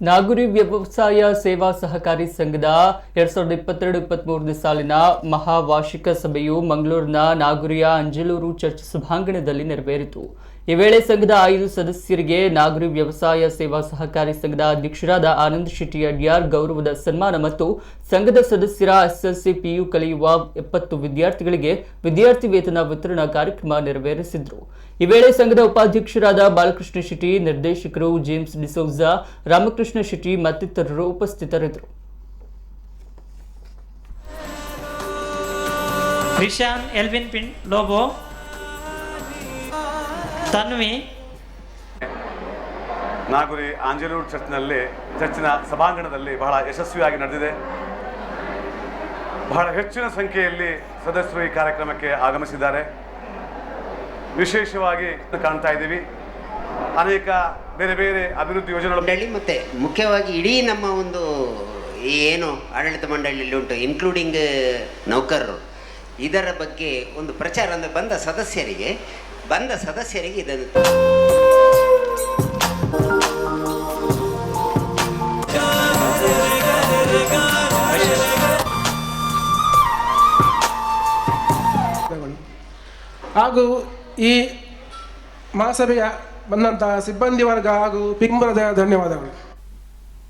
ನಾಗುರಿ ವ್ಯವಸಾಯ ಸೇವಾ ಸಹಕಾರಿ ಸಂಘದ 2022-23 ಸಾಲಿನ ಮಹಾವಾರ್ಷಿಕ ಸಭೆಯು ಮಂಗಳೂರಿನ ನಾಗುರಿಯ ಅಂಜಲೂರು ಚರ್ಚ್ ಸಭಾಂಗಣದಲ್ಲಿ ನೆರವೇರಿತು. ಈ ವೇಳೆ ಸಂಘದ 5 ಸದಸ್ಯರಿಗೆ ನಾಗುರಿ ವ್ಯವಸಾಯ ಸೇವಾ ಸಹಕಾರಿ ಸಂಘದ ಅಧ್ಯಕ್ಷರಾದ ಆನಂದ್ ಶೆಟ್ಟಿ ಅಡ್ಯಾರ್ ಗೌರವದ ಸನ್ಮಾನ ಮತ್ತು ಸಂಘದ ಸದಸ್ಯರ ಎಸ್ಎಸ್ಸಿ ಪಿಯು ಕಲಿಯುವ 70 ವಿದ್ಯಾರ್ಥಿಗಳಿಗೆ ವಿದ್ಯಾರ್ಥಿ ವೇತನ ವಿತರಣಾ ಕಾರ್ಯಕ್ರಮ ನೆರವೇರಿಸಿದರು. ಈ ವೇಳೆ ಸಂಘದ ಉಪಾಧ್ಯಕ್ಷರಾದ ಬಾಲಕೃಷ್ಣ ಶೆಟ್ಟಿ, ನಿರ್ದೇಶಕರು ಜೇಮ್ಸ್ ಡಿಸೋಜಾ, ರಾಮಕೃಷ್ಣ ಶೆಟ್ಟಿ ಮತ್ತಿತರರು ಉಪಸ್ಥಿತರಿದ್ದರು. ರಿಶಾನ್ ಎಲ್ವಿನ್ ಪಿನ್ ಲೋಬೋ, ತನ್ವಿ ನಾಗುರಿ ಆಂಜಲೂರು ಚರ್ಚಿನ ಸಭಾಂಗಣದಲ್ಲಿ ಬಹಳ ಯಶಸ್ವಿಯಾಗಿ ನಡೆದಿದೆ. ಬಹಳ ಹೆಚ್ಚಿನ ಸಂಖ್ಯೆಯಲ್ಲಿ ಸದಸ್ಯರು ಈ ಕಾರ್ಯಕ್ರಮಕ್ಕೆ ಆಗಮಿಸಿದ್ದಾರೆ. ವಿಶೇಷವಾಗಿ ಕಾಣ್ತಾ ಇದ್ದೀವಿ ಅನೇಕ ಬೇರೆ ಬೇರೆ ಅಭಿವೃದ್ಧಿ ಯೋಜನೆಗಳು ಮತ್ತೆ ಮುಖ್ಯವಾಗಿ ಇಡೀ ನಮ್ಮ ಒಂದು ಏನು ಆಡಳಿತ ಮಂಡಳಿಯಲ್ಲಿ ಉಂಟು, ಇನ್ಕ್ಲೂಡಿಂಗ್ ನೌಕರರು, ಇದರ ಬಗ್ಗೆ ಒಂದು ಪ್ರಚಾರ ಅಂದರೆ ಬಂದ ಸದಸ್ಯರಿಗೆ ಇದನ್ನು ಹಾಗೂ ಈ ಮಹಾಸಭೆಯ ಬಂದಂತಹ ಸಿಬ್ಬಂದಿ ವರ್ಗ ಹಾಗೂ ಪಿಂಬರದ ಧನ್ಯವಾದಗಳು.